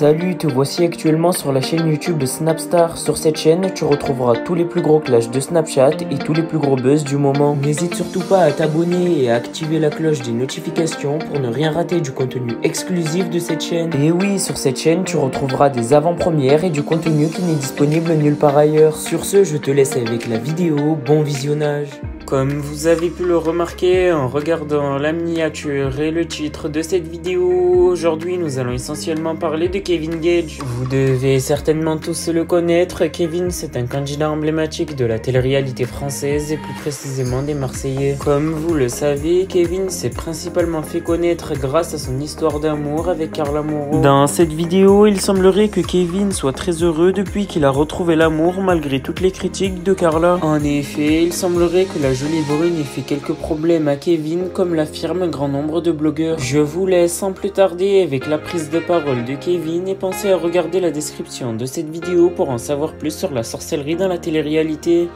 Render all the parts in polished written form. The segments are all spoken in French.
Salut, te voici actuellement sur la chaîne YouTube de Snapstar. Sur cette chaîne, tu retrouveras tous les plus gros clashs de Snapchat et tous les plus gros buzz du moment. N'hésite surtout pas à t'abonner et à activer la cloche des notifications pour ne rien rater du contenu exclusif de cette chaîne. Et oui, sur cette chaîne, tu retrouveras des avant-premières et du contenu qui n'est disponible nulle part ailleurs. Sur ce, je te laisse avec la vidéo. Bon visionnage. Comme vous avez pu le remarquer en regardant la miniature et le titre de cette vidéo, aujourd'hui nous allons essentiellement parler de Kevin Gage. Vous devez certainement tous le connaître, Kevin c'est un candidat emblématique de la télé-réalité française et plus précisément des Marseillais. Comme vous le savez, Kevin s'est principalement fait connaître grâce à son histoire d'amour avec Carla Moreau. Dans cette vidéo, il semblerait que Kevin soit très heureux depuis qu'il a retrouvé l'amour malgré toutes les critiques de Carla. En effet, il semblerait que la jolie brune ait fait quelques problèmes à Kevin, comme l'affirment un grand nombre de blogueurs. Je vous laisse sans plus tarder avec la prise de parole de Kevin et pensez à regarder la description de cette vidéo pour en savoir plus sur la sorcellerie dans la télé-réalité.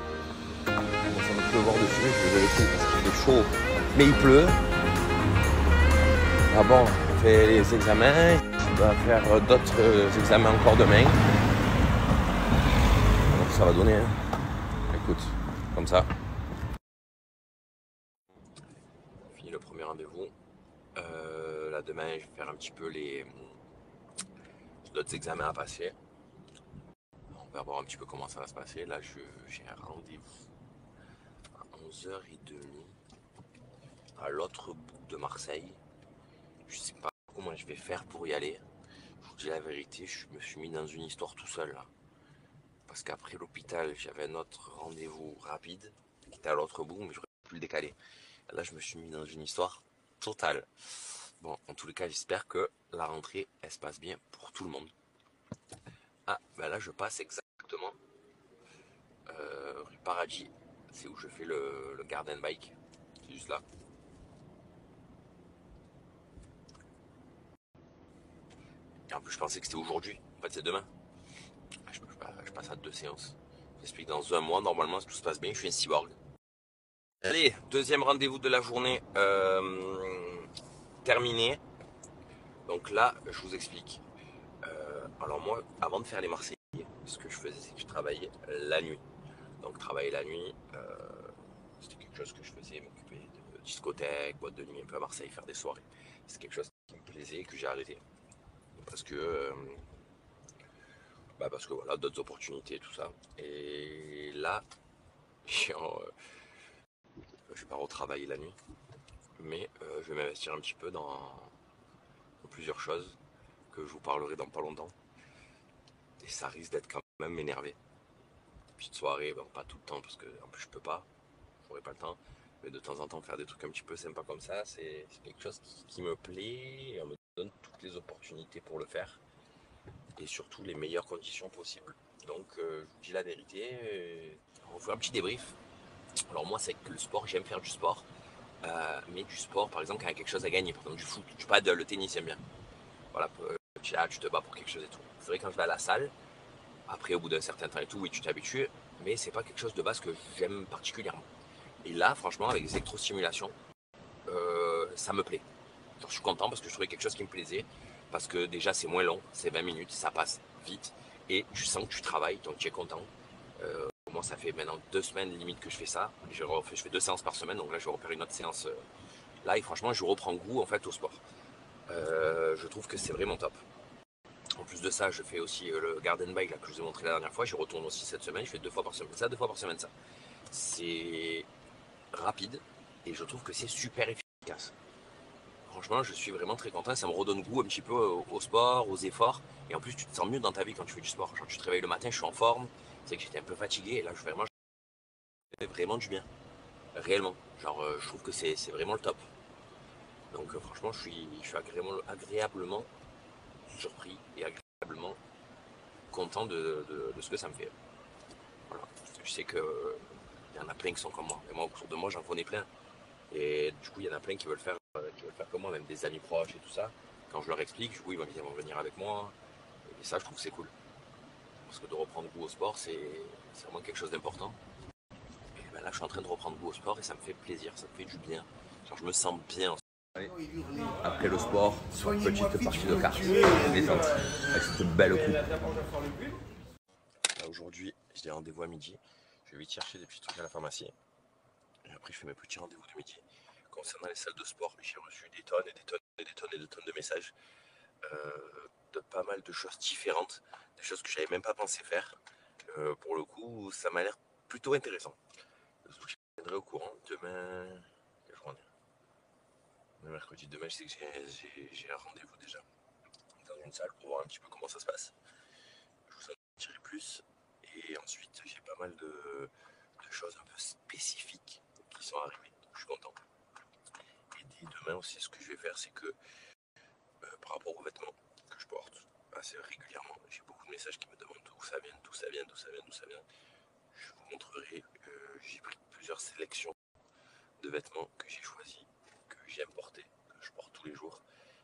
Ça va pleuvoir dessus, je vais vérifier parce qu'il fait chaud, mais il pleut. Ah bon, on fait les examens, on va faire d'autres examens encore demain. Alors ça va donner, hein. Écoute, comme ça. Fini le premier rendez-vous. Là demain, je vais faire un petit peu les d'autres examens à passer. On va voir un petit peu comment ça va se passer. Là, j'ai un rendez-vous à 11h30 à l'autre bout de Marseille. Je sais pas comment je vais faire pour y aller. Je vous dis la vérité, je me suis mis dans une histoire tout seul là. Parce qu'après l'hôpital, j'avais un autre rendez-vous rapide qui était à l'autre bout, mais j'aurais pu le décaler. Là, je me suis mis dans une histoire totale. Bon, en tous les cas, j'espère que la rentrée, elle se passe bien pour tout le monde. Ah, ben là, je passe exactement rue Paradis. C'est où je fais le garden bike. C'est juste là. Et en plus, je pensais que c'était aujourd'hui. En fait, c'est demain. Je passe à 2 séances. J'explique dans un mois, normalement, si tout se passe bien, je suis un cyborg. Allez, deuxième rendez-vous de la journée terminé. Donc là, je vous explique. Alors moi, avant de faire les Marseillais, ce que je faisais, c'est que je travaillais la nuit. Donc travailler la nuit, c'était quelque chose que je faisais, m'occuper de discothèques, boîte de nuit un peu à Marseille, faire des soirées. C'est quelque chose qui me plaisait et que j'ai arrêté. Parce que voilà, d'autres opportunités, tout ça. Et là, je vais pas retravailler la nuit, mais je vais m'investir un petit peu dans plusieurs choses que je vous parlerai dans pas longtemps. Et ça risque d'être quand même énervé. Petite soirée, bon, pas tout le temps parce que en plus je peux pas, j'aurai pas le temps. Mais de temps en temps faire des trucs un petit peu sympas comme ça, c'est quelque chose qui me plaît et on me donne toutes les opportunités pour le faire. Et surtout les meilleures conditions possibles. Donc je vous dis la vérité, on fait un petit débrief. Alors moi c'est que le sport, j'aime faire du sport. Mais du sport par exemple quand il y a quelque chose à gagner, par exemple du foot, du paddle, le tennis j'aime bien. Voilà, tu te bats pour quelque chose et tout. C'est vrai quand je vais à la salle, après au bout d'un certain temps et tout, oui tu t'habitues, mais c'est pas quelque chose de base que j'aime particulièrement. Et là franchement avec les électrostimulations, ça me plaît. Genre, je suis content parce que je trouvais quelque chose qui me plaisait, parce que déjà c'est moins long, c'est 20 minutes, ça passe vite, et tu sens que tu travailles, donc tu es content. Moi ça fait maintenant 2 semaines limite que je fais ça, je fais 2 séances par semaine, donc là je vais refaire une autre séance là, et franchement je reprends goût en fait au sport. Je trouve que c'est vraiment top. En plus de ça, je fais aussi le garden bike là, que je vous ai montré la dernière fois, j'y retourne aussi cette semaine, je fais 2 fois par semaine ça, 2 fois par semaine ça. C'est rapide, et je trouve que c'est super efficace. Franchement, je suis vraiment très content. Ça me redonne goût un petit peu au sport, aux efforts. Et en plus, tu te sens mieux dans ta vie quand tu fais du sport. Genre, tu te réveilles le matin, je suis en forme. C'est que j'étais un peu fatigué. Et là, je fais vraiment du bien. Réellement. Genre, je trouve que c'est vraiment le top. Donc, franchement, je suis agréablement surpris et agréablement content de ce que ça me fait. Voilà. Parce que je sais qu'il y en a plein qui sont comme moi. Et moi, autour de moi, j'en connais plein. Et du coup, il y en a plein qui veulent faire comme moi, même des amis proches et tout ça. Quand je leur explique, du coup, ils vont venir avec moi. Et ça, je trouve que c'est cool. Parce que de reprendre goût au sport, c'est vraiment quelque chose d'important. Et ben là, je suis en train de reprendre goût au sport et ça me fait plaisir, ça me fait du bien. Genre, je me sens bien. Allez, après le sport, petite partie de cartes, détente, avec cette belle coupe. Là aujourd'hui, j'ai rendez-vous à midi. Je vais vite chercher des petits trucs à la pharmacie. Et après, je fais mes petits rendez-vous de midi. Concernant les salles de sport, j'ai reçu des tonnes et des tonnes et des tonnes et des tonnes de messages de pas mal de choses différentes, des choses que je n'avais même pas pensé faire. Pour le coup, ça m'a l'air plutôt intéressant. Je vous tiendrai au courant. Demain, quelle journée? Le mercredi, demain, je sais que j'ai un rendez-vous déjà dans une salle pour voir un petit peu comment ça se passe. Je vous en dirai plus. Et ensuite, j'ai pas mal de choses un peu spécifiques qui sont arrivées. Donc, je suis content. Et dès demain aussi, ce que je vais faire, c'est que par rapport aux vêtements que je porte assez régulièrement, j'ai beaucoup de messages qui me demandent d'où ça vient, d'où ça vient, d'où ça vient, d'où ça vient. Je vous montrerai, j'ai pris plusieurs sélections de vêtements que j'ai choisis, que j'aime porter, que je porte tous les jours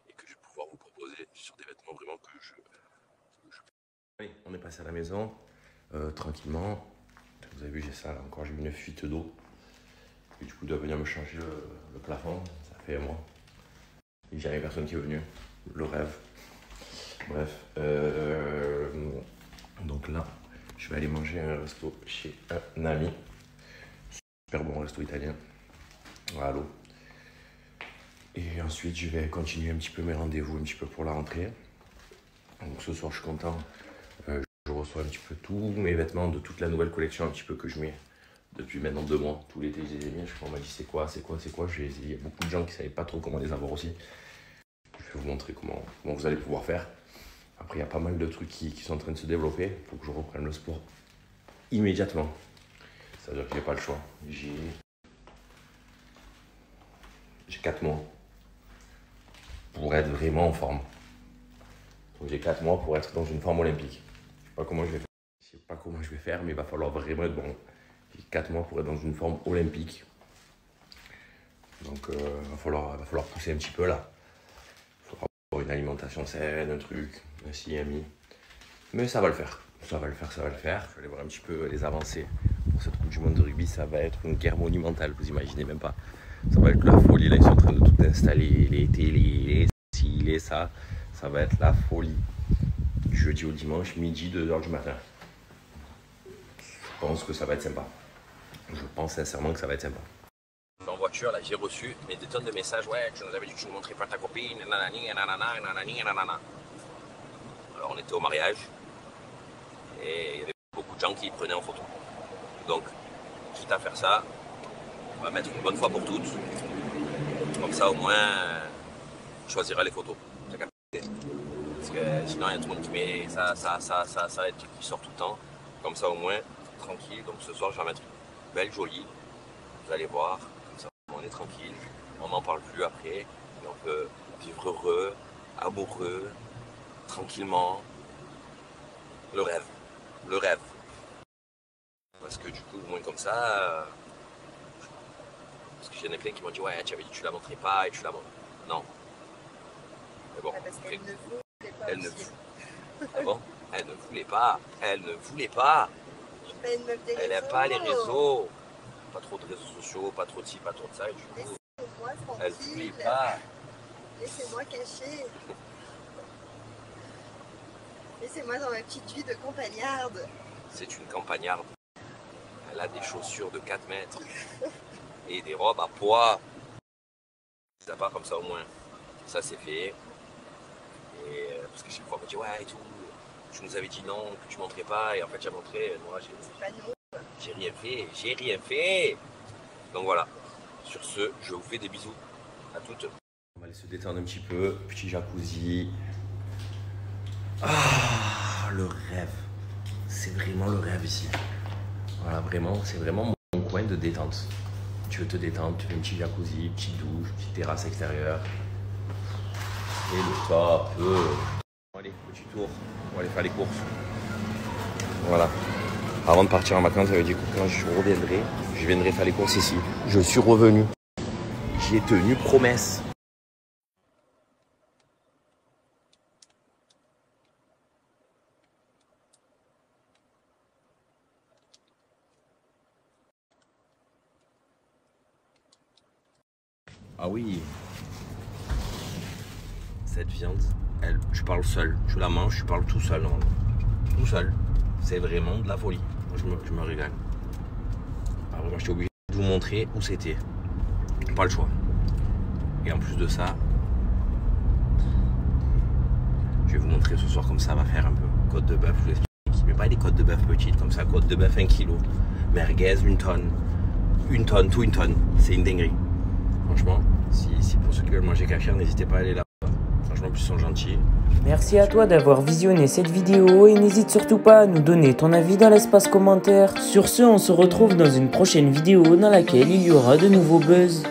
et que je vais pouvoir vous proposer sur des vêtements vraiment que je... Oui, on est passé à la maison, tranquillement. Vous avez vu, j'ai ça là encore, j'ai une fuite d'eau. Et du coup, il doit venir me changer le plafond, ça fait un mois. Il n'y a personne qui est venu, le rêve. Bref, donc là, je vais aller manger un resto chez un ami. Super bon resto italien, à l'eau. Et ensuite, je vais continuer un petit peu mes rendez-vous, un petit peu pour la rentrée. Donc ce soir, je suis content. Je reçois un petit peu tous mes vêtements de toute la nouvelle collection, un petit peu que je mets depuis maintenant 2 mois. Tout l'été, je les ai mis. Je m'a dit c'est quoi. Il y a beaucoup de gens qui ne savaient pas trop comment les avoir aussi. Je vais vous montrer comment vous allez pouvoir faire. Après, il y a pas mal de trucs qui sont en train de se développer. Il faut que je reprenne le sport immédiatement. Ça veut dire que j'ai pas le choix. J'ai 4 mois pour être vraiment en forme. Donc j'ai 4 mois pour être dans une forme olympique. Je sais pas comment je vais faire. Je sais pas comment je vais faire, mais il va falloir vraiment être bon. J'ai 4 mois pour être dans une forme olympique. Donc il va falloir pousser un petit peu là. Il faudra avoir une alimentation saine, un truc, un ci, un mi. Mais ça va le faire. Ça va le faire. Je vais aller voir un petit peu les avancées. Pour cette Coupe du Monde de rugby, ça va être une guerre monumentale, vous imaginez même pas. Ça va être la folie, là ils sont en train de tout installer, les télés, les ci, les ça. Ça va être la folie. Du jeudi au dimanche, midi, 2h du matin. Je pense que ça va être sympa. Je pense sincèrement que ça va être sympa. En voiture, là, j'ai reçu des tonnes de messages. Ouais, tu nous avais dit que tu ne montrais pas ta copine, nanani, nanana, nanani, nanana. Alors on était au mariage et il y avait beaucoup de gens qui prenaient en photo. Donc, quitte à faire ça, on va mettre une bonne fois pour toutes. Comme ça, au moins, on choisira les photos. Parce que sinon, il y a tout le monde qui met ça, et qui sort tout le temps. Comme ça, au moins, tranquille. Donc ce soir, je vais en mettre une belle, jolie. Vous allez voir. Comme ça, on est tranquille. On n'en parle plus après. Et on peut vivre heureux, amoureux, tranquillement. Le rêve. Le rêve. Parce que du coup, au moins comme ça... parce que j'en ai plein qui m'ont dit ouais, tu avais dit que tu la montrais pas et tu la montres. Non. Mais bon. Parce qu'elle ne voulait pas. Elle ne voulait. Ah bon? Elle ne voulait pas. Elle ne voulait pas. Elle n'aime pas les réseaux. Pas trop de réseaux sociaux, pas trop de ci, pas trop de ça. Et du coup, elle ne voulait pas. Laissez-moi cacher. Laissez-moi dans ma petite vie de campagnarde. C'est une campagnarde. Elle a des chaussures de 4 mètres. Et des robes à poids. Ça part comme ça au moins. Ça c'est fait. Et parce que chaque fois on me dit ouais et tout. Tu nous avais dit non, que tu montrais pas. Et en fait j'ai montré. Moi j'ai rien fait. J'ai rien fait. Donc voilà. Sur ce, je vous fais des bisous à toutes. On va aller se détendre un petit peu. Petit jacuzzi. Ah, le rêve. C'est vraiment le rêve ici. Voilà, vraiment, c'est vraiment mon coin de détente. Tu veux te détendre, tu fais un petit jacuzzi, petite douche, petite terrasse extérieure. Et le top. Allez, petit tour. On va aller faire les courses. Voilà. Avant de partir en vacances, ça veut dire que quand je reviendrai, je viendrai faire les courses ici. Je suis revenu. J'ai tenu promesse. Ah oui, Cette viande, je parle seul. Je la mange, je parle tout seul. Tout seul. C'est vraiment de la folie. Moi, je me régale. Alors, moi, j'étais obligé de vous montrer où c'était. Pas le choix. Et en plus de ça, je vais vous montrer ce soir comme ça va faire un peu. Côte de bœuf, je vous explique. Mais pas des côtes de bœuf petites comme ça. Côte de bœuf 1 kg. Merguez 1 tonne. 1 tonne, tout 1 tonne. C'est une dinguerie. Franchement, si pour ceux qui veulent manger cachère, n'hésitez pas à aller là. Franchement, en plus, ils sont gentils. Merci à toi d'avoir visionné cette vidéo et n'hésite surtout pas à nous donner ton avis dans l'espace commentaire. Sur ce, on se retrouve dans une prochaine vidéo dans laquelle il y aura de nouveaux buzz.